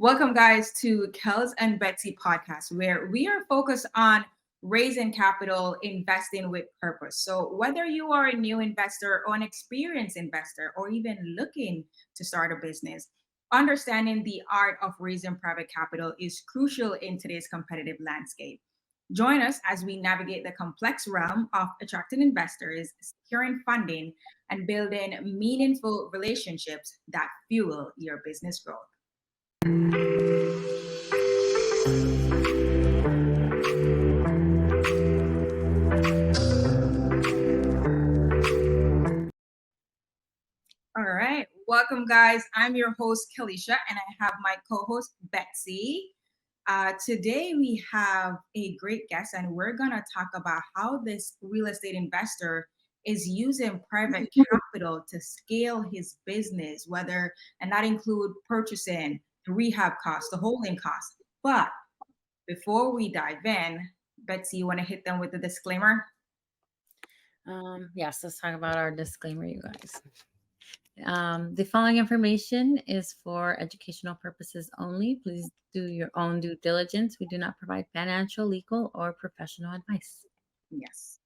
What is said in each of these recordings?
Welcome, guys, to Kels and Betsy podcast, where we are focused on raising capital, investing with purpose. So, whether you are a new investor or an experienced investor, or even looking to start a business, understanding the art of raising private capital is crucial in today's competitive landscape. Join us as we navigate the complex realm of attracting investors, securing funding, and building meaningful relationships that fuel your business growth. All right. Welcome, guys. I'm your host, Kalisha, and I have my co host, Betsy. Today, we have a great guest, and we're going to talk about how this real estate investor is using private capital to scale his business, and that include purchasing, the rehab costs, the holding costs. But before we dive in, Betsy, you want to hit them with the disclaimer? Yes, let's talk about our disclaimer, you guys. The following information is for educational purposes only. Please do your own due diligence. We do not provide financial, legal, or professional advice. Yes.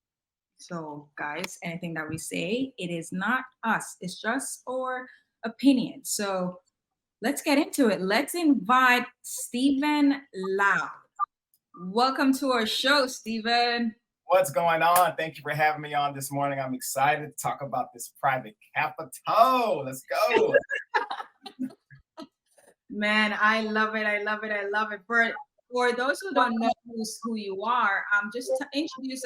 So, guys, anything that we say, it is not us, it's just our opinion. So, let's get into it. Let's invite Stephen Lau. Welcome to our show, Stephen. What's going on? Thank you for having me on this morning. I'm excited to talk about this private capital. Let's go. Man, I love it. I love it. I love it. For those who don't know who you are, just introduce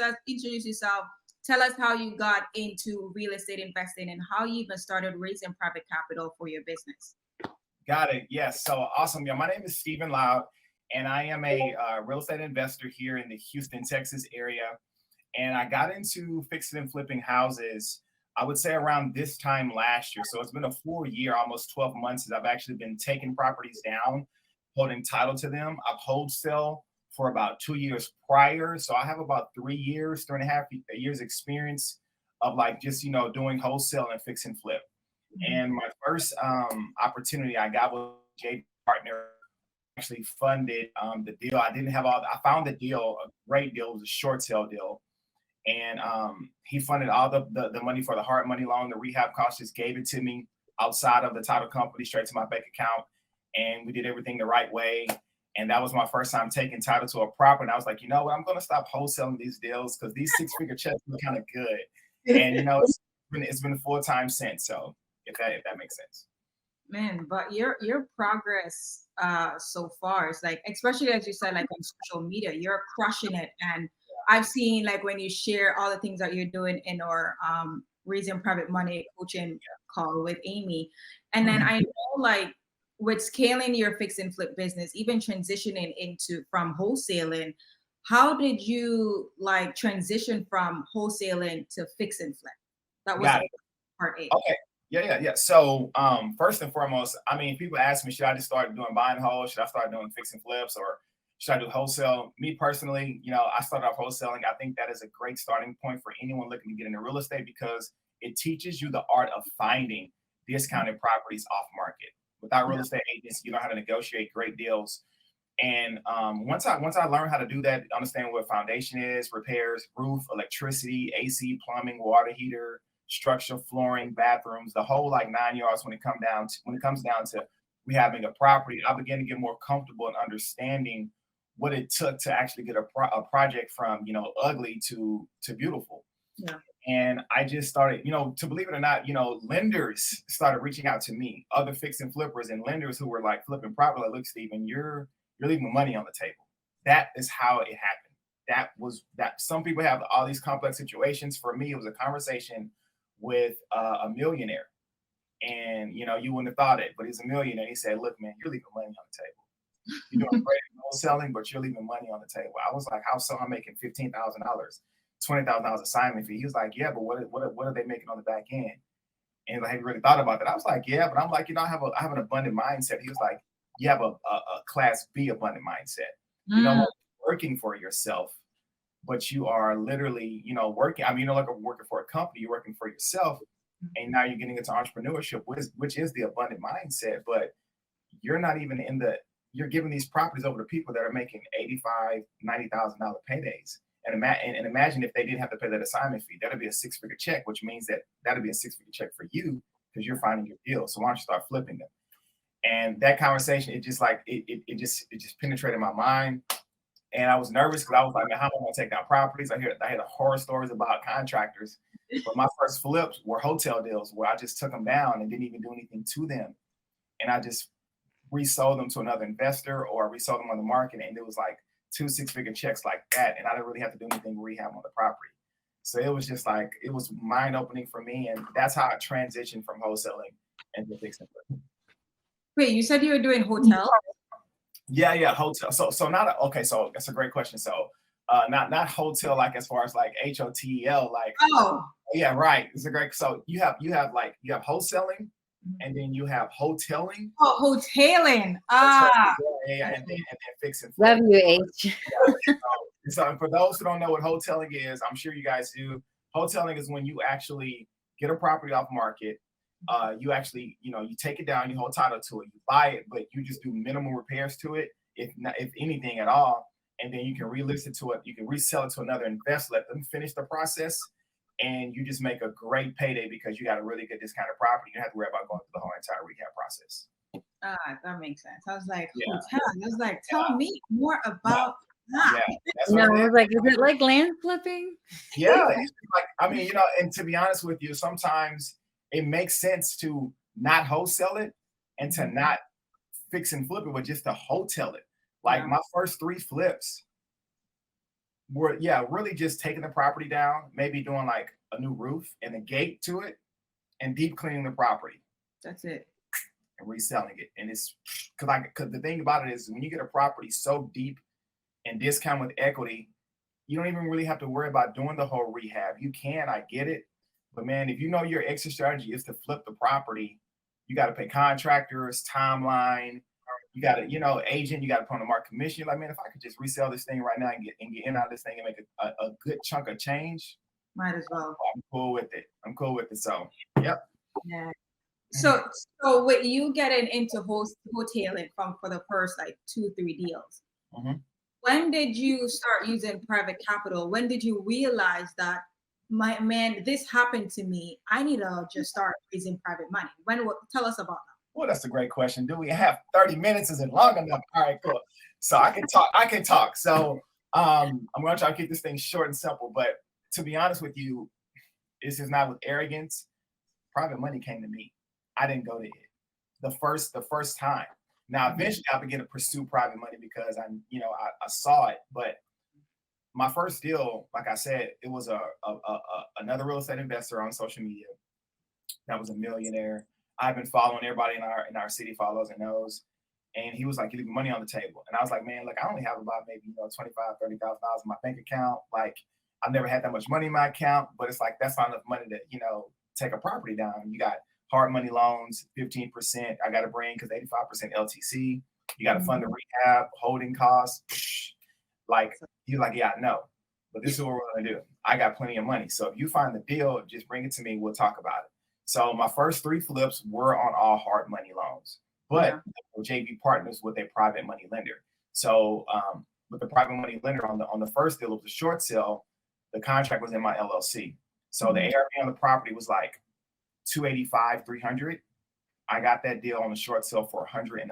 yourself. Tell us how you got into real estate investing and how you even started raising private capital for your business. Got it. Yes. So awesome. Yeah, my name is Stephen Loud, and I am a real estate investor here in the Houston, Texas area. And I got into fixing and flipping houses, I would say around this time last year. So it's been a full year, almost 12 months, since I've actually been taking properties down, holding title to them. I've wholesale for about 2 years prior. So I have about 3 and a half years experience of just, doing wholesale and fix and flip. And my first opportunity I got with J partner actually funded the deal. I found the deal, a great deal. It was a short sale deal. And he funded all the money for the hard money loan. The rehab cost, just gave it to me outside of the title company, straight to my bank account. And we did everything the right way. And that was my first time taking title to a property. And I was like, you know what, I'm going to stop wholesaling these deals because these 6-figure checks are kind of good. And, it's been full time since. So if that makes sense. Man, but your progress so far is especially as you said, on social media, you're crushing it. And I've seen when you share all the things that you're doing in our raising private money coaching call with Amy. And then I know with scaling your fix and flip business, even transitioning from wholesaling, how did you transition from wholesaling to fix and flip? That was part A. Okay. Yeah. So first and foremost, people ask me, should I just start doing buy and hold? Should I start doing fix and flips, or should I do wholesale? Me personally, I started off wholesaling. I think that is a great starting point for anyone looking to get into real estate because it teaches you the art of finding discounted properties off market. Without real estate agents, you know how to negotiate great deals. And once I learned how to do that, understand what foundation is, repairs, roof, electricity, AC, plumbing, water heater, structure, flooring, bathrooms, the whole 9 yards when it comes down to rehabbing a property, I began to get more comfortable in understanding what it took to actually get a project from ugly to beautiful. Yeah. And I just started, to believe it or not, lenders started reaching out to me, other fix and flippers and lenders who were flipping property. Look, Stephen, you're leaving money on the table. That is how it happened. That some people have all these complex situations. For me, it was a conversation with a millionaire. And, you wouldn't have thought it, but he's a millionaire. He said, look, man, you're leaving money on the table. You're doing great wholesaling, but you're leaving money on the table. I was like, how so? I'm making $15,000, $20,000 assignment fee. He was like, yeah, but what are they making on the back end? And have you really thought about that? I was like, yeah, but I'm like, I have an abundant mindset. He was like, you have a class B abundant mindset. You know, working for yourself, but you are literally, working. You're no longer working for a company, you're working for yourself. And now you're getting into entrepreneurship, which is the abundant mindset, but you're not even in the you're giving these properties over to people that are making $85,000, $90,000 paydays. And imagine if they didn't have to pay that assignment fee, that'd be a six-figure check, which means that that'd be a six-figure check for you because you're finding your deals. So why don't you start flipping them? And that conversation, it just penetrated my mind. And I was nervous because I was like, man, how am I going to take down properties? I had horror stories about contractors. But my first flips were hotel deals where I just took them down and didn't even do anything to them. And I just resold them to another investor or resold them on the market. And it was like 2 6-figure checks like that. And I didn't really have to do anything to rehab on the property. So it was just like, it was mind opening for me. And that's how I transitioned from wholesaling into fixing flipping. Wait, you said you were doing hotels? Yeah, hotel. So that's a great question. So not hotel like as far as like HOTEL, like yeah, right. It's a great. So you have wholesaling, and then you have hoteling. Oh, hoteling. Yeah, and then fixing. WH. So for those who don't know what hoteling is, I'm sure you guys do. Hoteling is when you actually get a property off market. You actually, you take it down, you hold title to it, you buy it, but you just do minimal repairs to it, if anything at all, and then you can relist it to it. You can resell it to another investor, let them finish the process, and you just make a great payday because you got a really good discounted property. You don't have to worry about going through the whole entire rehab process. That makes sense. I was like, Yeah. hotel. I was like, tell me more about that. Yeah, that's No, what I was like, is it like land flipping? Yeah, it's like, I mean, and to be honest with you, sometimes it makes sense to not wholesale it and to not fix and flip it, but just to hotel it. Like my first 3 flips were, really just taking the property down, maybe doing like a new roof and a gate to it and deep cleaning the property. That's it. And reselling it. And it's because the thing about it is when you get a property so deep and discount with equity, you don't even really have to worry about doing the whole rehab. You can, I get it. But man, if you know your exit strategy is to flip the property, you got to pay contractors, timeline. You got to, agent. You got to put on the market commission. You're like, man, if I could just resell this thing right now and get in out of this thing and make a good chunk of change, might as well. I'm cool with it. So, yep. Yeah. So with you getting into hoteling for the first like 2-3 deals, when did you start using private capital? When did you realize that, this happened to me, I need to just start raising private money? Tell us about that. Well, that's a great question. Do we have 30 minutes? Is it long enough? All right, cool. So I can talk. So I'm going to try to keep this thing short and simple. But to be honest with you, this is not with arrogance. Private money came to me. I didn't go to it the first time. Now, eventually I began to pursue private money because I saw it. But my first deal, like I said, it was another real estate investor on social media that was a millionaire. I've been following everybody in our city follows and knows. And he was like, "You leave money on the table." And I was like, "Man, look, I only have about maybe $25,000, $30,000 in my bank account. Like, I've never had that much money in my account, but it's like that's not enough money to take a property down. You got hard money loans, 15%. I got to bring because 85% LTC. You got to fund the rehab, holding costs. Like, he's like, yeah, I know, but this is what we're gonna do. I got plenty of money. So if you find the deal, just bring it to me. We'll talk about it." So my first 3 flips were on all hard money loans, but JV partners with a private money lender. So with the private money lender on the first deal, it was a short sale. The contract was in my LLC. So the ARV on the property was like $285,000, $300,000. I got that deal on the short sale for $111,000.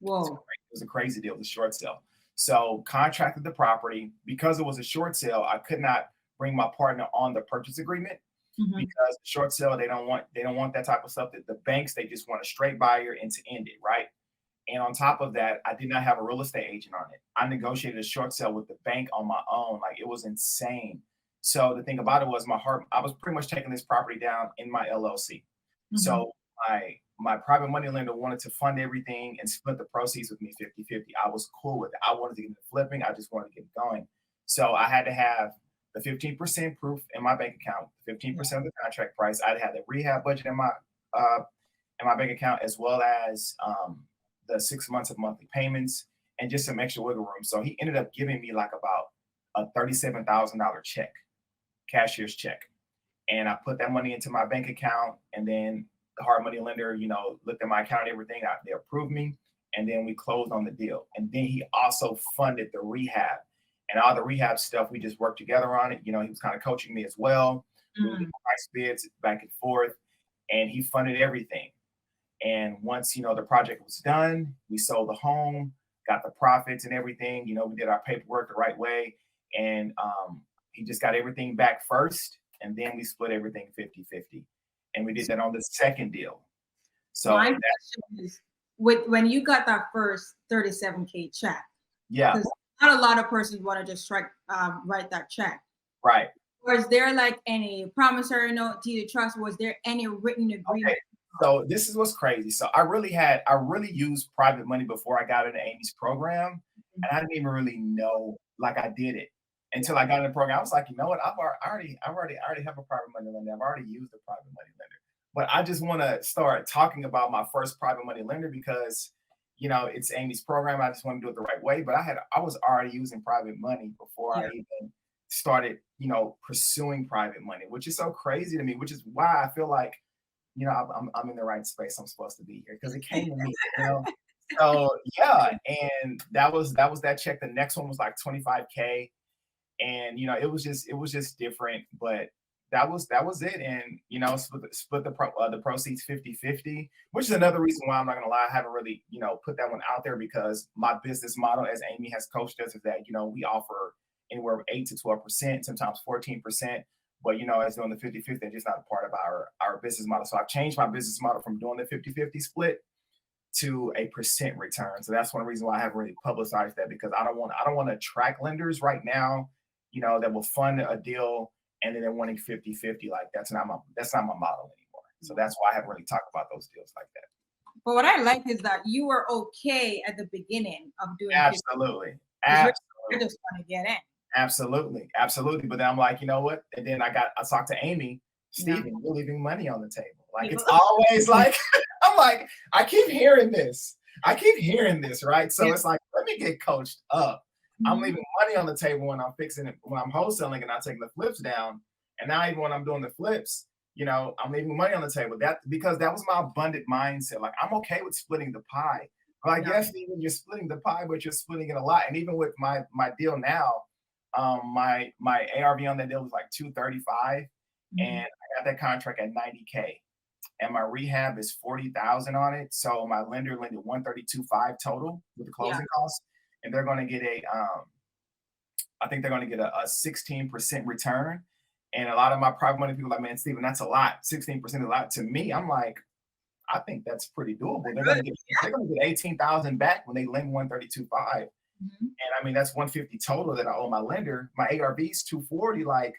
Whoa! It was a crazy deal, the short sale. So contracted the property. Because it was a short sale, I could not bring my partner on the purchase agreement because the short sale, they don't want that type of stuff. That the banks, they just want a straight buyer and to end it, right? And on top of that, I did not have a real estate agent on it. I negotiated a short sale with the bank on my own. Like, it was insane. So the thing about it was I was pretty much taking this property down in my LLC. So my private money lender wanted to fund everything and split the proceeds with me 50-50. I was cool with it. I wanted to get into flipping. I just wanted to get going. So I had to have the 15% proof in my bank account, 15% of the contract price. I had the rehab budget in my bank account, as well as the 6 months of monthly payments and just some extra wiggle room. So he ended up giving me like about a $37,000 check, cashier's check. And I put that money into my bank account, and then the hard money lender, looked at my account and everything. They approved me. and then we closed on the deal. And then he also funded the rehab and all the rehab stuff. We just worked together on it. He was kind of coaching me as well. We would get price bids back and forth, and he funded everything. And once, the project was done, we sold the home, got the profits and everything. We did our paperwork the right way. And he just got everything back first. And then we split everything 50-50. And we did that on the second deal. So my question is, when you got that first 37K check, yeah, because not a lot of persons want to just write that check. Right. Was there like any promissory note, deed of trust? Was there any written agreement? Okay. So this is what's crazy. So I really used private money before I got into Amy's program. And I didn't even really know like I did it until I got in the program. I was like, you know what? I already have a private money lender. I've already used a private money lender. But I just want to start talking about my first private money lender because, it's Amy's program. I just want to do it the right way. But I was already using private money before I even started, pursuing private money, which is so crazy to me, which is why I feel like, I'm in the right space. I'm supposed to be here because it came to me, So yeah, and that was that check. The next one was like 25K, and it was just different. But that was it, and split the proceeds 50-50, which is another reason why I'm not gonna lie, I haven't really put that one out there because my business model, as Amy has coached us, is that we offer anywhere from 8 to 12%, sometimes 14%. But as doing the 50-50, they're just not a part of our business model. So I've changed my business model from doing the 50-50 split to a percent return. So that's one reason why I haven't really publicized that, because I don't want to attract lenders right now, that will fund a deal and then they're wanting 50-50. Like that's not my model anymore. So that's why I haven't really talked about those deals like that. But what I like is that you were okay at the beginning of doing Absolutely. You just want to get in. Absolutely. But then I'm like, you know what? And then I talked to Amy, Steven, you're leaving money on the table. Like it's always like, I'm like, I keep hearing this, right? So it's like, let me get coached up. I'm leaving money on the table when I'm fixing it, when I'm wholesaling and I'm taking the flips down. And now even when I'm doing the flips, I'm leaving money on the table. Because that was my abundant mindset. Like I'm okay with splitting the pie. But I guess even you're splitting the pie, but you're splitting it a lot. And even with my deal now, my ARV on that deal was like 235, and I got that contract at 90K, and my rehab is 40,000 on it. So my lender lended 132.5 total with the closing costs, and they're going to get I think they're going to get a 16% return. And a lot of my private money people are like, man, Steven, that's a lot. 16% is a lot to me. I'm like, I think that's pretty doable. They're going to get 18,000 back when they lend 132.5. And I mean, that's 150 total that I owe my lender. My ARV is 240. Like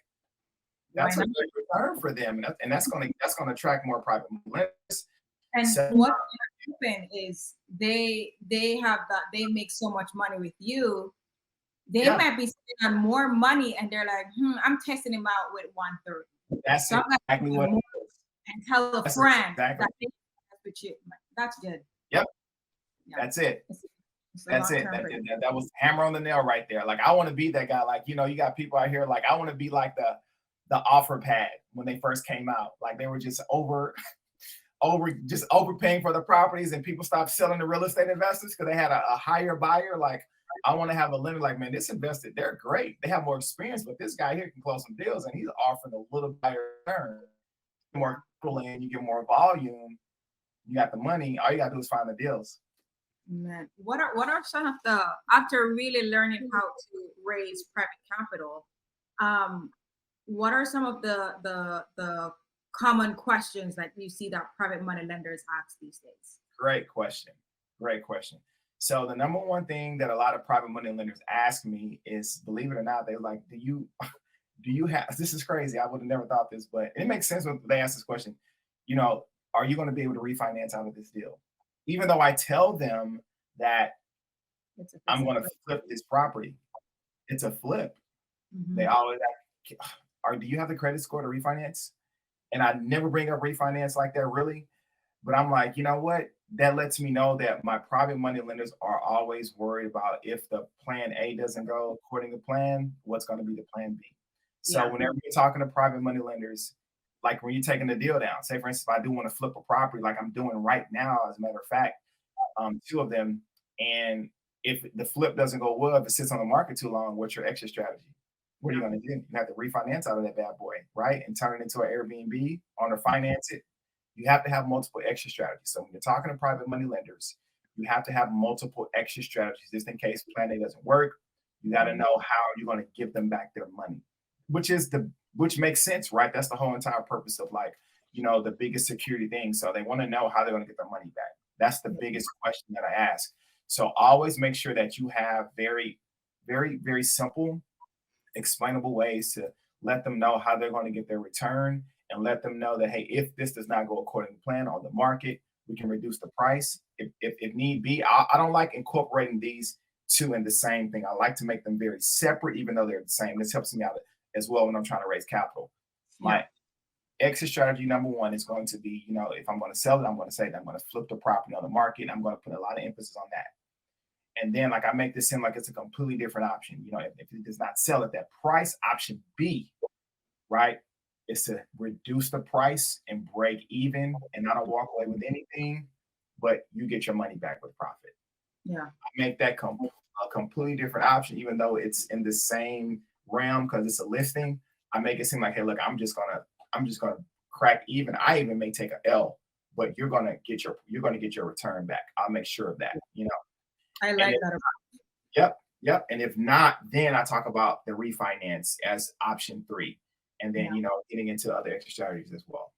that's a good return for them. And that's going to attract more private lenders. And what happen is they make so much money with you. They might be spending on more money and they're like, I'm testing him out with 130. That's so exactly what it is. And tell a friend that's good. Yep. Yeah. That's it. That's it. That was hammer on the nail right there. Like I want to be that guy. Like, you got people out here, like I want to be like the offer pad when they first came out. Like they were just overpaying for the properties, and people stopped selling to real estate investors because they had a higher buyer. Like I want to have a lender like, man, this investor, they're great. They have more experience, but this guy here can close some deals and he's offering a little higher return. More and you get more volume, you got the money, all you gotta do is find the deals. Man, what are some of the, after really learning how to raise private capital, what are some of the common questions that you see that private money lenders ask these days? Great question. So the number one thing that a lot of private money lenders ask me is, believe it or not, they're like, do you have, this is crazy, I would have never thought this, but it makes sense when they ask this question, are you going to be able to refinance out of this deal? Even though I tell them that I'm going to flip this property, it's a flip. They always ask, do you have the credit score to refinance? And I never bring up refinance like that, really. But I'm like, you know what? That lets me know that my private money lenders are always worried about if the plan A doesn't go according to plan, what's going to be the plan B. So whenever you're talking to private money lenders, like when you're taking the deal down, say for instance, if I do want to flip a property like I'm doing right now, as a matter of fact, two of them, And if the flip doesn't go well, if it sits on the market too long, what's your exit strategy? What are you going to do? You have to refinance out of that bad boy, right? And turn it into an Airbnb, on or finance it. You have to have multiple exit strategies. So when you're talking to private money lenders, you have to have multiple exit strategies just in case plan A doesn't work. You got to know how you're going to give them back their money, which makes sense, right? That's the whole entire purpose of like, the biggest security thing. So they want to know how they're going to get their money back. That's the biggest question that I ask. So always make sure that you have very, very, very simple, explainable ways to let them know how they're going to get their return, and let them know that, hey, if this does not go according to plan on the market, we can reduce the price if need be. I don't like incorporating these two in the same thing. I like to make them very separate, even though they're the same. This helps me out as well when I'm trying to raise capital. My exit strategy number one is going to be, if I'm going to sell it, I'm going to say that I'm going to flip the property on the market. And I'm going to put a lot of emphasis on that. And then like I make this seem like it's a completely different option. If it does not sell at that price, option B, right, is to reduce the price and break even, and not walk away with anything, but you get your money back with profit. Yeah. I make that a completely different option, even though it's in the same realm because it's a listing. I make it seem like, hey, look, I'm just gonna crack even. I even may take an L, but you're gonna get your return back. I'll make sure of that. I like that. Yep. And if not, then I talk about the refinance as option 3, and then getting into other extra strategies as well.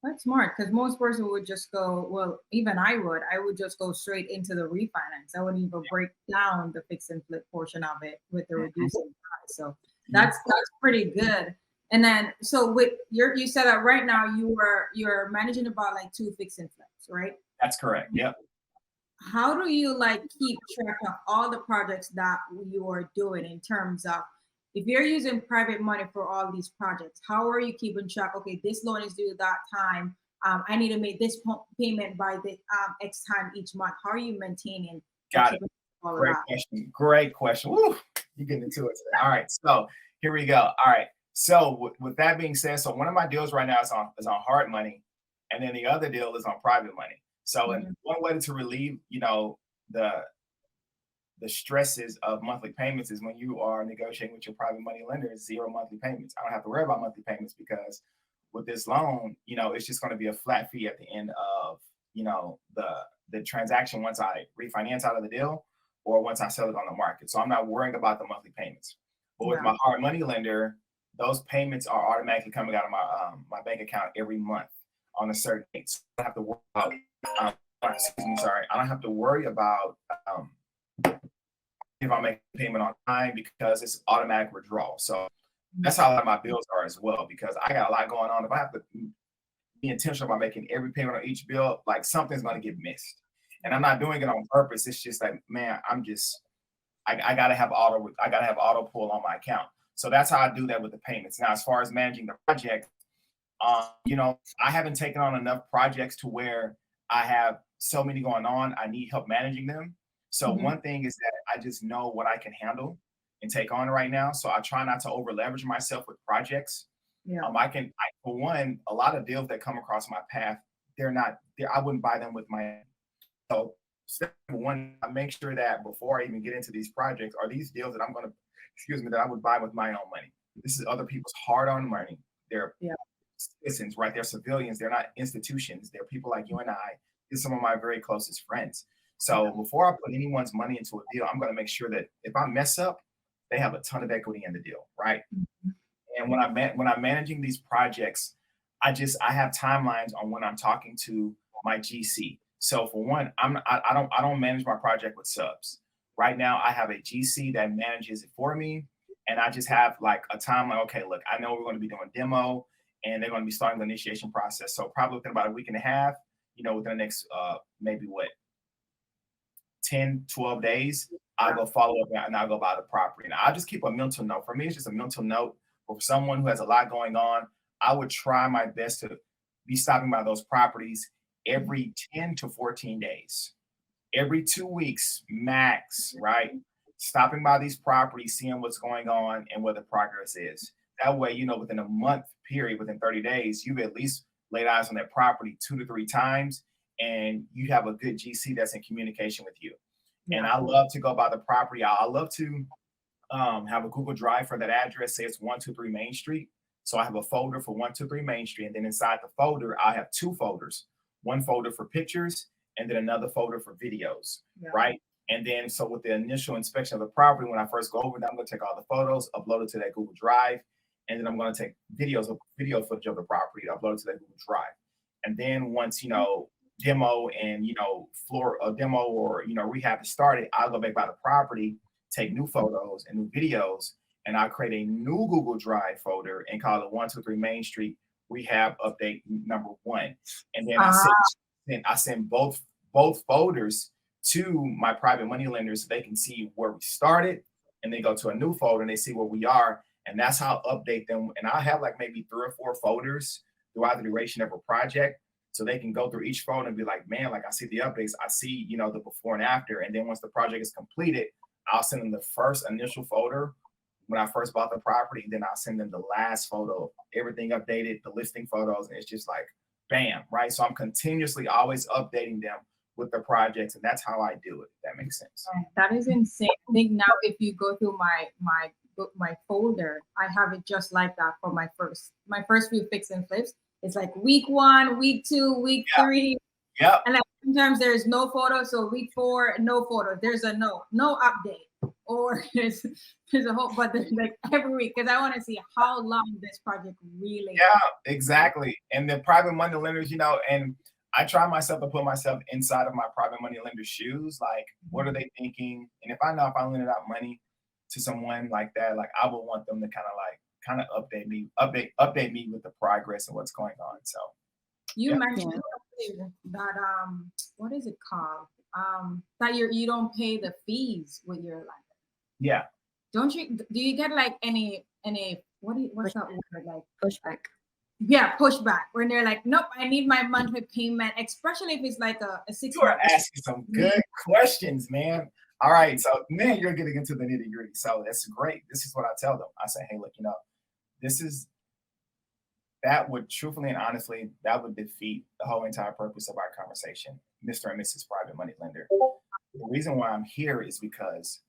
That's smart, because most person would just go, well, even I would just go straight into the refinance. I wouldn't even break down the fix and flip portion of it with the reducing price. So that's pretty good. And then, so with you said that right now you're managing about like 2 fix and flips, right? That's correct. Yep. How do you keep track of all the projects that you are doing, in terms of, if you're using private money for all these projects, how are you keeping track? Okay, this loan is due that time. I need to make this payment by the X time each month. How are you maintaining? Got it. Great question. Woo, you're getting into it today. All right, so here we go. All right, so with that being said, so one of my deals right now is on hard money, and then the other deal is on private money. So in one way to relieve, the stresses of monthly payments is when you are negotiating with your private money lender, 0 monthly payments. I don't have to worry about monthly payments, because with this loan, it's just going to be a flat fee at the end of, the transaction, once I refinance out of the deal or once I sell it on the market. So I'm not worrying about the monthly payments. But with my hard money lender, those payments are automatically coming out of my bank account every month on a certain date. So I don't have to worry about, I don't have to worry about if I make a payment on time, because it's automatic withdrawal. So that's how a lot of my bills are as well, because I got a lot going on. If I have to be intentional about making every payment on each bill, like something's going to get missed. And I'm not doing it on purpose. It's just like, man, I gotta have auto pull on my account. So that's how I do that with the payments. Now, as far as managing the project, I haven't taken on enough projects to where I have so many going on. I need help managing them. So one thing is that I just know what I can handle and take on right now. So I try not to over leverage myself with projects. Yeah. For one, a lot of deals that come across my path, I wouldn't buy them with my. So step one, I make sure that before I even get into these projects, are these deals that that I would buy with my own money. This is other people's hard-earned money. They're citizens, right? They're civilians. They're not institutions. They're people like you and I. These are some of my very closest friends. So before I put anyone's money into a deal, I'm going to make sure that if I mess up, they have a ton of equity in the deal, right? And when I'm managing these projects, I have timelines on when I'm talking to my GC. So for one, I don't manage my project with subs. Right now, I have a GC that manages it for me, and I just have like a timeline. Okay, look, I know we're going to be doing demo, and they're going to be starting the initiation process. So probably within about a week and a half, within the next maybe 10, 12 days, I'll go follow up and I'll go buy the property. And I'll just keep a mental note. For me, it's just a mental note. For someone who has a lot going on, I would try my best to be stopping by those properties every 10 to 14 days, every 2 weeks max, right? Stopping by these properties, seeing what's going on and what the progress is. That way, within a month period, within 30 days, you've at least laid eyes on that property 2 to 3 times. and you have a good GC that's in communication with you. Yeah. And I love to go by the property. I love to have a Google Drive for that address. Say it's 123 Main Street. So I have a folder for 123 Main Street, and then inside the folder, I have two folders. One folder for pictures, and then another folder for videos, right? And then, so with the initial inspection of the property, when I first go over that, I'm going to take all the photos, upload it to that Google Drive, and then I'm going to take video footage of the property, upload it to that Google Drive. And then once, demo and, floor a demo or, rehab is started, I'll go back by the property, take new photos and new videos, and I'll create a new Google Drive folder and call it 123 Main Street Rehab Update number 1. And then I send both folders to my private money lenders so they can see where we started, and they go to a new folder and they see where we are. And that's how I'll update them. And I'll have like maybe 3 or 4 folders throughout the duration of a project. So they can go through each folder and be like, man, like I see the updates. I see, the before and after. And then once the project is completed, I'll send them the first initial folder when I first bought the property. Then I'll send them the last photo, everything updated, the listing photos. And it's just like, bam, right? So I'm continuously always updating them with the projects. And that's how I do it. If that makes sense. That is insane. I think now if you go through my folder, I have it just like that for my first few fix and flips. It's like week 1, week 2, week 3. Yeah. And like sometimes there's no photo. So week 4, no photo. There's a no update. Or there's a whole, but there's like every week, because I want to see how long this project really is. Exactly. And the private money lenders, and I try myself to put myself inside of my private money lender's shoes. Like, what are they thinking? And if I know if I lended out money to someone like that, like I would want them to kind of update me with the progress and what's going on. So you mentioned that what is it called? That you don't pay the fees with your lender. Yeah. Don't you? Do you get like any what's that word, like Pushback? Yeah, pushback when they're like, nope, I need my monthly payment, especially if it's like a 6 You are asking some good questions, man. All right, so man, you're getting into the nitty gritty. So that's great. This is what I tell them. I say, hey, look, that would truthfully and honestly, that would defeat the whole entire purpose of our conversation, Mr. and Mrs. Private Money Lender. The reason why I'm here is because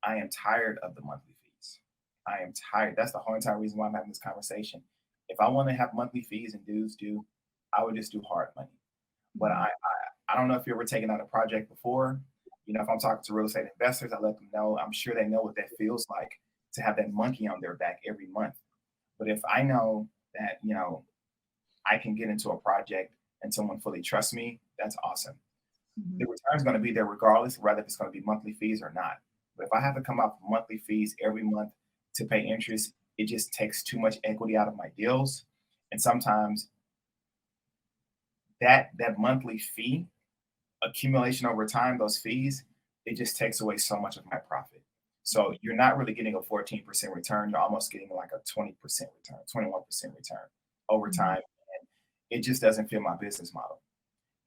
I am tired of the monthly fees. I am tired. That's the whole entire reason why I'm having this conversation. If I want to have monthly fees and dues due, I would just do hard money. But I don't know if you ever taken out a project before. If I'm talking to real estate investors, I let them know. I'm sure they know what that feels like to have that monkey on their back every month. But if I know that, I can get into a project and someone fully trusts me, that's awesome. Mm-hmm. The return is going to be there regardless, whether it's going to be monthly fees or not. But if I have to come up with monthly fees every month to pay interest, it just takes too much equity out of my deals. And sometimes that monthly fee accumulation over time, those fees, it just takes away so much of my profit. So you're not really getting a 14% return. You're almost getting like a 20% return, 21% return over time. And it just doesn't fit my business model.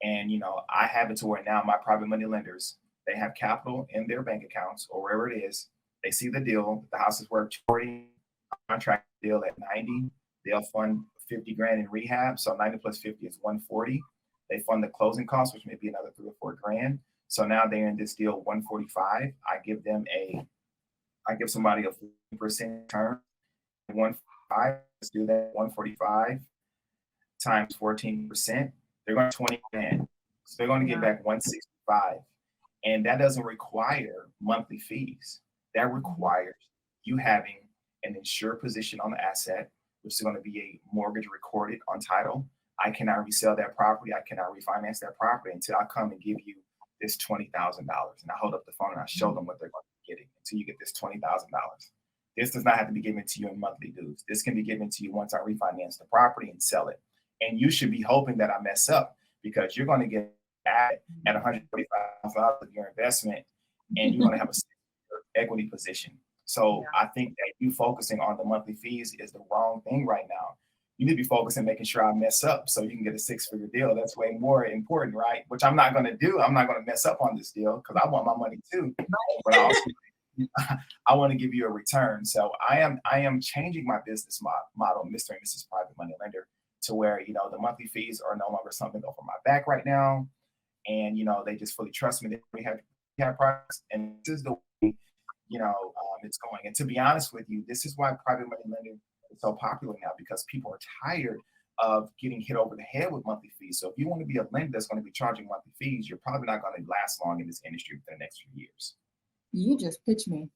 And, I have it to where now my private money lenders, they have capital in their bank accounts or wherever it is. They see the deal. The house is worth 40, contract deal at 90. They'll fund 50 grand in rehab. So 90 plus 50 is 140. They fund the closing costs, which may be another 3 or 4 grand. So now they're in this deal 145. I give somebody a 40% return. 145. Let's do that. 145 times 14%. They're going to 20 grand. So they're going to get back 165. And that doesn't require monthly fees. That requires you having an insured position on the asset, which is going to be a mortgage recorded on title. I cannot resell that property. I cannot refinance that property until I come and give you this $20,000. And I hold up the phone and I show them what they're going to be getting until you get this $20,000. This does not have to be given to you in monthly dues. This can be given to you once I refinance the property and sell it. And you should be hoping that I mess up, because you're going to get at $145,000 of your investment, and you're going to have a equity position. So I think that you focusing on the monthly fees is the wrong thing right now. You need to be focusing making sure I mess up so you can get a 6-figure deal. That's way more important, right? Which I'm not going to do. I'm not going to mess up on this deal because I want my money too. But I also I want to give you a return. So I am changing my business model, Mr. and Mrs. Private Money Lender, to where, the monthly fees are no longer something over my back right now. And, they just fully trust me that we have products. And this is the way, it's going. And to be honest with you, this is why private money lending is so popular now, because people are tired of getting hit over the head with monthly fees. So if you want to be a lender that's going to be charging monthly fees, you're probably not going to last long in this industry for the next few years. You just pitched me.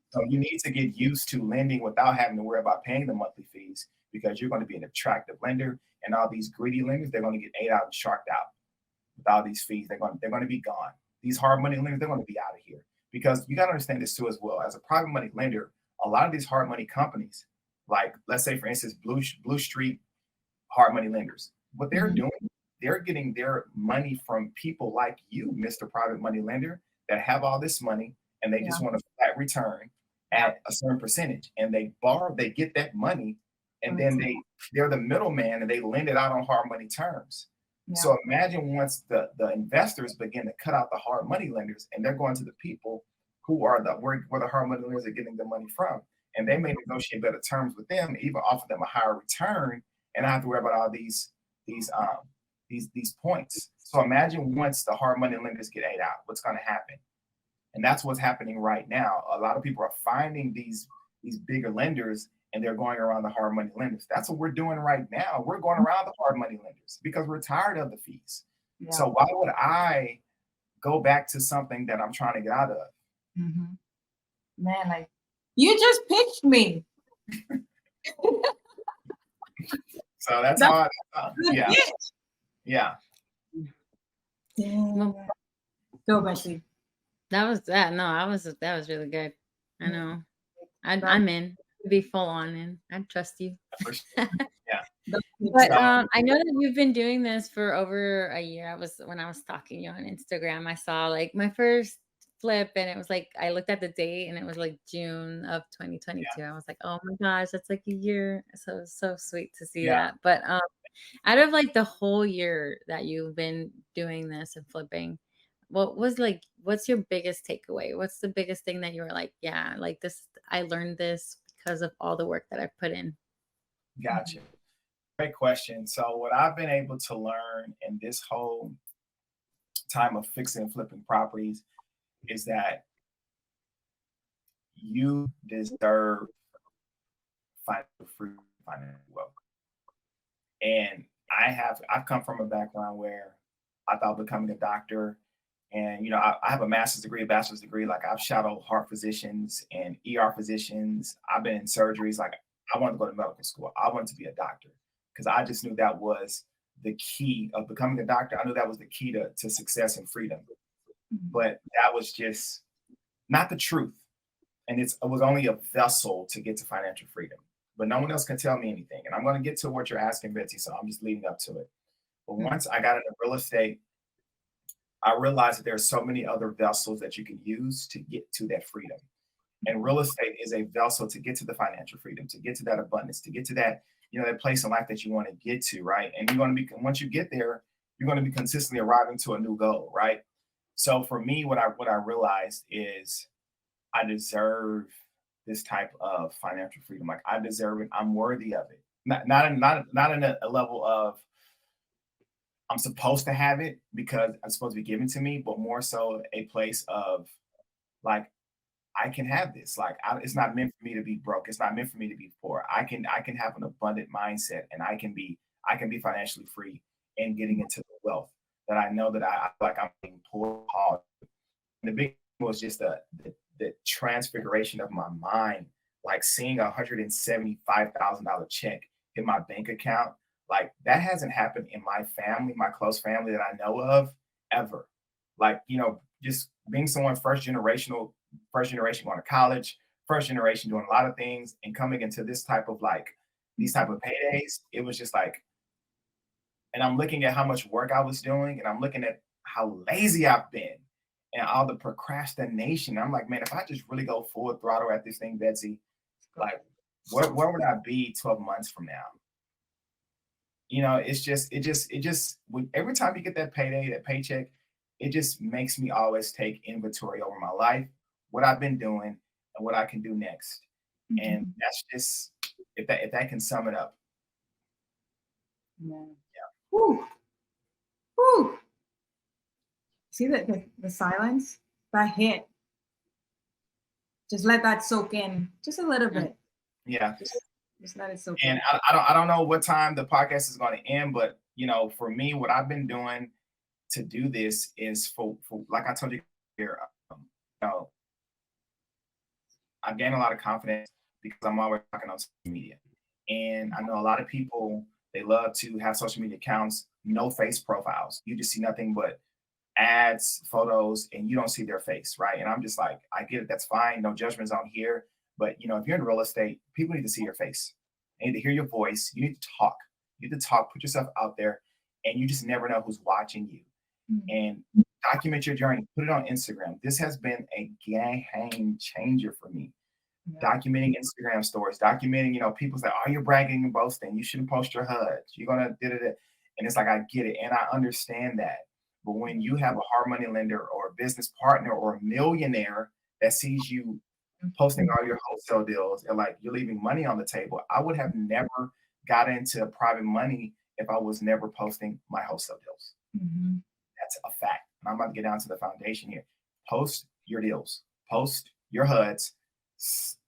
So you need to get used to lending without having to worry about paying the monthly fees, because you're going to be an attractive lender, and all these greedy lenders, they're going to get ate out and sharked out with all these fees. They're going to be gone. These hard money lenders, they're going to be out of here, because you got to understand this too as well. As a private money lender, a lot of these hard money companies, like let's say for instance, Blue Street hard money lenders, what they're doing, they're getting their money from people like you, Mr. Private Money Lender, that have all this money and they just want a flat return at a certain percentage, and they get that money, and then they're the middleman and they lend it out on hard money terms. Yeah. So imagine once the investors begin to cut out the hard money lenders, and they're going to the people who are where the hard money lenders are getting the money from, and they may negotiate better terms with them, even offer them a higher return, and I have to worry about all these points. So imagine once the hard money lenders get ate out, what's going to happen? And that's what's happening right now. A lot of people are finding these bigger lenders, and they're going around the hard money lenders. That's what we're doing right now. We're going around the hard money lenders because we're tired of the fees. Yeah. So why would I go back to something that I'm trying to get out of? Mm-hmm. Man, like, you just pitched me. So that's how yeah. Yeah. Go, Bessie. That was really good. I know. I'm in. Be full on in. I trust you. Yeah. But I know that you've been doing this for over a year. When I was stalking you on Instagram, I saw like my first flip, and it was like I looked at the date, and it was like June of 2022. Yeah. I was like, oh my gosh, that's like a year. So it's so sweet to see that. But out of like the whole year that you've been doing this and flipping, what's your biggest takeaway? What's the biggest thing that you were like, yeah, like this, I learned this because of all the work that I've put in? Gotcha. Great question. So what I've been able to learn in this whole time of fixing and flipping properties is that you deserve financial freedom, financial wealth. And I've come from a background where I thought becoming a doctor, and I have a bachelor's degree. Like I've shadowed heart physicians and ER physicians. I've been in surgeries. Like I wanted to go to medical school. I wanted to be a doctor because I just knew that was the key of becoming a doctor. I knew that was the key to success and freedom. But that was just not the truth. And it was only a vessel to get to financial freedom. But no one else can tell me anything. And I'm going to get to what you're asking, Betsy, so I'm just leading up to it. But once I got into real estate, I realized that there are so many other vessels that you can use to get to that freedom. And real estate is a vessel to get to the financial freedom, to get to that abundance, to get to that, that place in life that you want to get to, right? And once you get there, you're going to be consistently arriving to a new goal, right? So for me, what I realized is I deserve this type of financial freedom. Like I deserve it. I'm worthy of it. Not in a level of I'm supposed to have it because it's supposed to be given to me, but more so a place of like, I can have this. Like it's not meant for me to be broke. It's not meant for me to be poor. I can have an abundant mindset, and I can be financially free and getting into the wealth that I know that I like I'm being poured hard. The big thing was just the transfiguration of my mind, like seeing $175,000 check hit my bank account. Like that hasn't happened in my family, my close family that I know of ever. Like, just being someone first generation going to college, first generation doing a lot of things, and coming into this type of these type of paydays, it was just like, and I'm looking at how much work I was doing, and I'm looking at how lazy I've been and all the procrastination. I'm like, man, if I just really go full throttle at this thing, Betsy, like where would I be 12 months from now? It just every time you get that payday, that paycheck, it just makes me always take inventory over my life, what I've been doing and what I can do next. And that's just, if that can sum it up, Yeah. Whew. Whew. See the silence? That hit. Just let that soak in just a little bit. Yeah. Just let it soak And in. I don't know what time the podcast is going to end, but for me, what I've been doing to do this is for like I told you here, you know, I've gained a lot of confidence because I'm always talking on social media. And I know a lot of people, they love to have social media accounts, no face profiles. You just see nothing but ads, photos, and you don't see their face, right? And I'm just like, I get it, that's fine, no judgments on here. But if you're in real estate, people need to see your face. They need to hear your voice. You need to talk. You need to talk, put yourself out there, and you just never know who's watching you. And document your journey, put it on Instagram. This has been a game changer for me. Documenting Instagram stories, documenting, people say, oh, you're bragging and boasting. You shouldn't post your HUDs. You're going to da-da-da. And it's like, I get it. And I understand that. But when you have a hard money lender or a business partner or a millionaire that sees you posting all your wholesale deals and like you're leaving money on the table, I would have never got into private money if I was never posting my wholesale deals. That's a fact. And I'm about to get down to the foundation here. Post your deals, post your HUDs,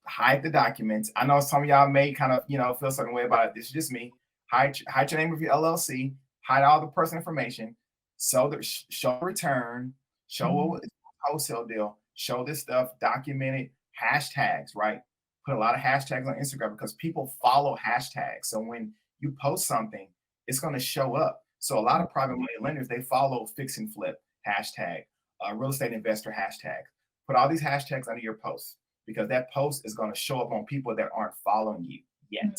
hide the documents. I know some of y'all may kind of, feel a certain way about it. This is just me. Hide your name of your LLC, hide all the personal information, show the return, show what was wholesale deal, show this stuff, document it, hashtags, right? Put a lot of hashtags on Instagram because people follow hashtags. So when you post something, it's going to show up. So a lot of private money lenders, they follow fix and flip hashtag, real estate investor hashtag. Put all these hashtags under your post because that post is going to show up on people that aren't following you yet.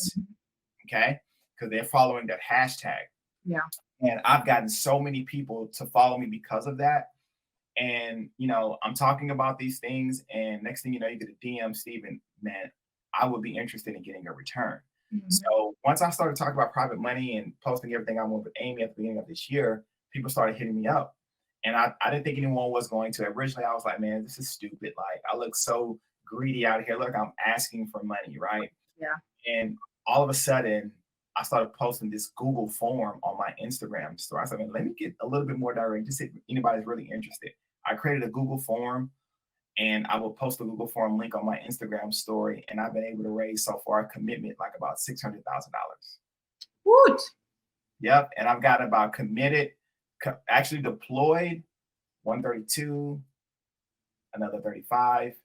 Okay? Because they're following that hashtag. Yeah. And I've gotten so many people to follow me because of that. And, I'm talking about these things. And next thing you know, you get a DM, Steven, man, I would be interested in getting a return. So once I started talking about private money and posting everything I went with Amy at the beginning of this year, people started hitting me up. And I didn't think anyone was going to. Originally, I was like, man, this is stupid. Like, I look so greedy out here. Look, I'm asking for money, right? Yeah. And all of a sudden, I started posting this Google form on my Instagram store. I said, man, let me get a little bit more direct, just if anybody's really interested. I created a Google form. And I will post the Google form link on my Instagram story. And I've been able to raise so far a commitment like about $600,000. Woot. Yep. And I've got about committed, actually deployed 132, another 35.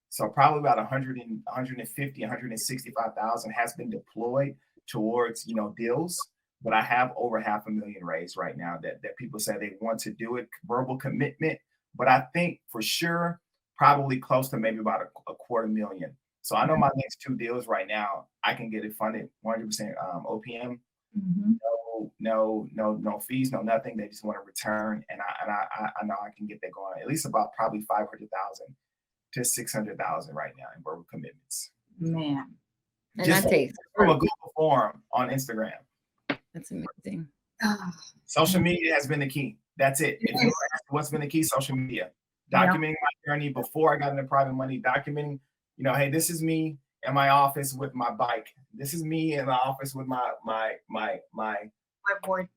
So probably about 150, 165,000 has been deployed towards, deals. But I have over $500,000 raised right now that people say they want to do it, verbal commitment. But I think for sure, probably close to maybe about a $250,000. So I know my next two deals right now, I can get it funded 100% OPM. No fees, no nothing. They just want to return, and I know I can get that going. At least about probably 500,000 to 600,000 right now in verbal commitments. Man, And just that takes from a Google form on Instagram. That's amazing. Social media has been the key. That's it. If you ask what's been the key, social media. Documenting my journey before I got into private money, documenting, hey, this is me in my office with my bike. This is me in the office with my whiteboard.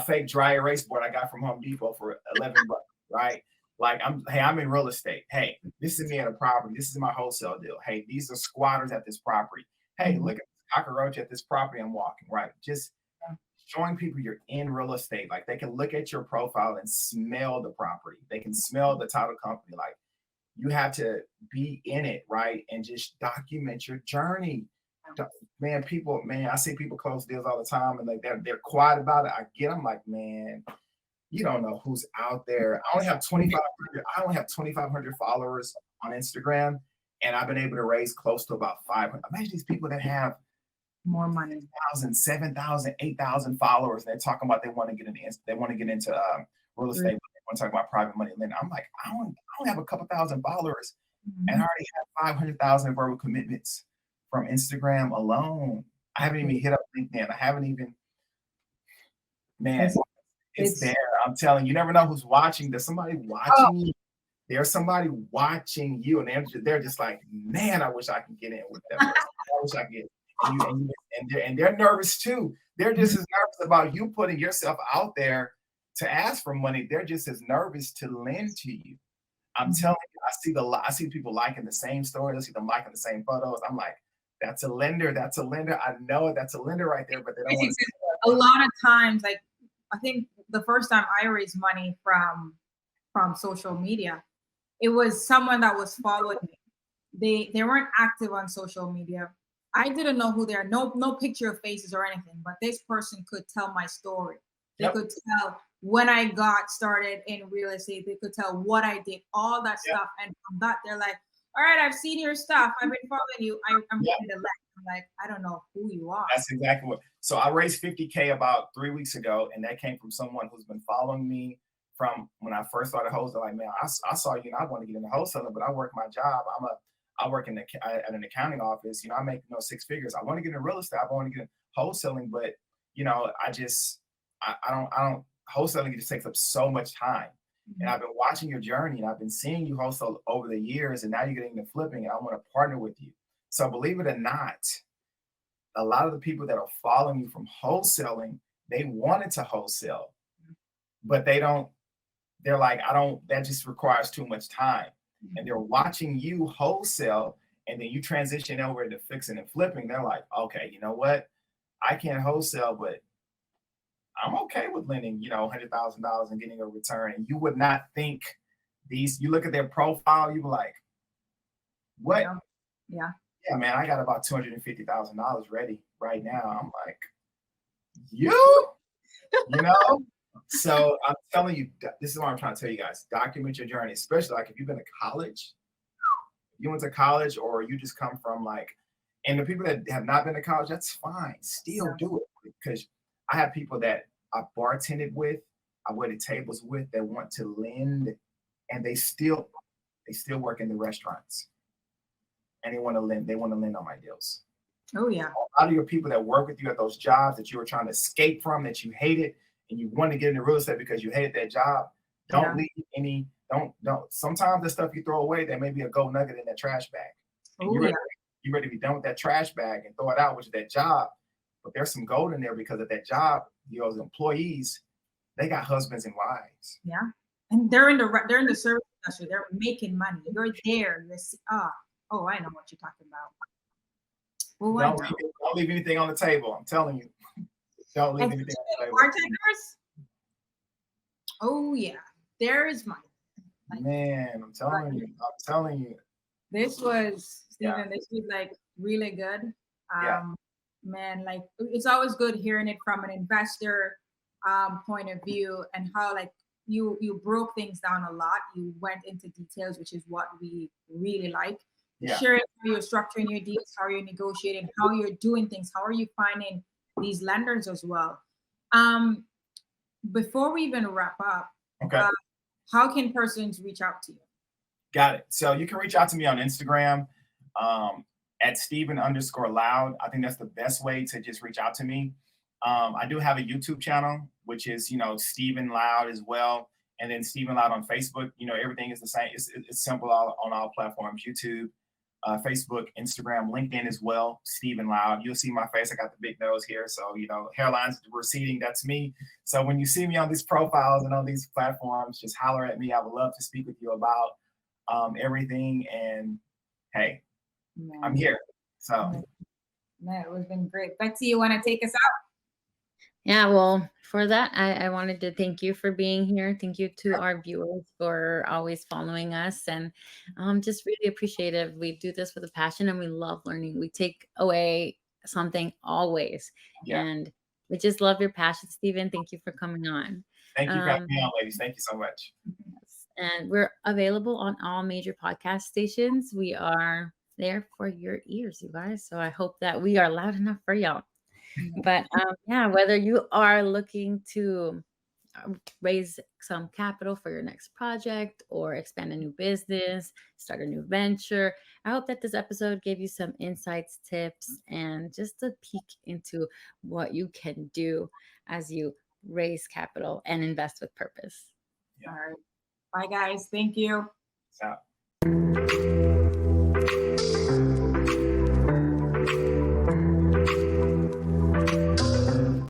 fake dry erase board I got from Home Depot for $11, right? Like I'm in real estate. Hey, this is me at a property. This is my wholesale deal. Hey, these are squatters at this property. Hey, look at this cockroach at this property I'm walking, right? Just showing people you're in real estate. Like they can look at your profile and smell the property. They can smell the title company. Like you have to be in it, right? And just document your journey. Man, I see people close deals all the time and like they're quiet about it. I get them like, man, you don't know who's out there. I only have 2,500 followers on Instagram, and I've been able to raise close to about 500. Imagine these people that have more money, 7,000, 8,000 followers. They're talking about they want to get into real estate. They want to talk about private money lending. I'm like, I only have a couple thousand followers, and I already have 500,000 verbal commitments from Instagram alone. I haven't even hit up LinkedIn. I haven't even, man. It's there. I'm telling you, you never know who's watching. There's somebody watching you. There's somebody watching you, and they're just like, man, I wish I could get in with them. I wish I could. And they're nervous too. They're just as nervous about you putting yourself out there to ask for money. They're just as nervous to lend to you. I'm telling you, I see people liking the same stories. I see them liking the same photos. I'm like, that's a lender. That's a lender. I know it. That's a lender right there, but they don't want to. A lot of times, like I think the first time I raised money from social media, it was someone that was following me. They weren't active on social media. I didn't know who they are, no picture of faces or anything, but this person could tell my story. They Yep. could tell when I got started in real estate. They could tell what I did, all that Yep. stuff. And from that, they're like, all right, I've seen your stuff. I've been following you. I'm Yep. ready to let. I'm like, I don't know who you are. That's exactly what. So I raised 50K about 3 weeks ago, and that came from someone who's been following me from when I first started wholesaling. Like, man, I saw you, and I want to get into wholesaling, but I work my job. I work at an accounting office. You know, I make 6 figures. I want to get into real estate. I want to get into wholesaling, but I don't. Wholesaling just takes up so much time. And I've been watching your journey, and I've been seeing you wholesale over the years, and now you're getting into flipping, and I want to partner with you. So believe it or not, a lot of the people that are following you from wholesaling, they wanted to wholesale, but they don't. They're like, that just requires too much time. And they're watching you wholesale, and then you transition over to fixing and flipping. They're like, okay, you know what? I can't wholesale, but I'm okay with lending, $100,000 and getting a return. And you would not think you look at their profile, you be like, what? Yeah. Yeah, man, I got about $250,000 ready right now. I'm like, you know? So I'm telling you, this is what I'm trying to tell you guys. Document your journey, especially like if you've been to college, you went to college, or you just come from and the people that have not been to college, that's fine. Still do it, because I have people that I bartended with, I waited tables with, that want to lend, and they still work in the restaurants, and they want to lend. They want to lend on my deals. Oh yeah. A lot of your people that work with you at those jobs that you were trying to escape from, that you hated, and you want to get into real estate because you hated that job, don't leave any. Don't. Sometimes the stuff you throw away, there may be a gold nugget in that trash bag. And you're ready to be done with that trash bag and throw it out, which is that job. But there's some gold in there, because of that job, those employees, they got husbands and wives. Yeah. And they're in the service industry. They're making money. You're there. Oh, I know what you're talking about. Well, don't leave anything on the table. I'm telling you. Don't leave anything on the table. Bartenders? Oh yeah. There is money. Man, I'm telling you. This was, Stephen, this was like really good. Man, like it's always good hearing it from an investor point of view, and how like you broke things down a lot. You went into details, which is what we really like. Sharing how you're structuring your deals, how you're negotiating, how you're doing things, how are you finding these lenders as well. Before we even wrap up, how can persons reach out to you? Got it. So you can reach out to me on Instagram at Stephen_Loud. I think that's the best way to just reach out to me. I do have a YouTube channel, which is, Stephen Loud as well. And then Stephen Loud on Facebook. Everything is the same. It's simple on all platforms: YouTube, Facebook, Instagram, LinkedIn as well. Stephen Loud. You'll see my face. I got the big nose here. So, hairlines receding. That's me. So when you see me on these profiles and on these platforms, just holler at me. I would love to speak with you about everything. And hey, I'm here. So, man, it was been great. Betsy, you want to take us out? Yeah, well, for that, I wanted to thank you for being here. Thank you to our viewers for always following us, and just really appreciative. We do this with a passion, and we love learning. We take away something always, and we just love your passion, Stephen. Thank you for coming on. Thank you for having me on, ladies. Thank you so much. And we're available on all major podcast stations. We are there for your ears, you guys. So I hope that we are loud enough for y'all. But whether you are looking to raise some capital for your next project or expand a new business, start a new venture, I hope that this episode gave you some insights, tips, and just a peek into what you can do as you raise capital and invest with purpose. All right. Bye, guys. Thank you. Peace out.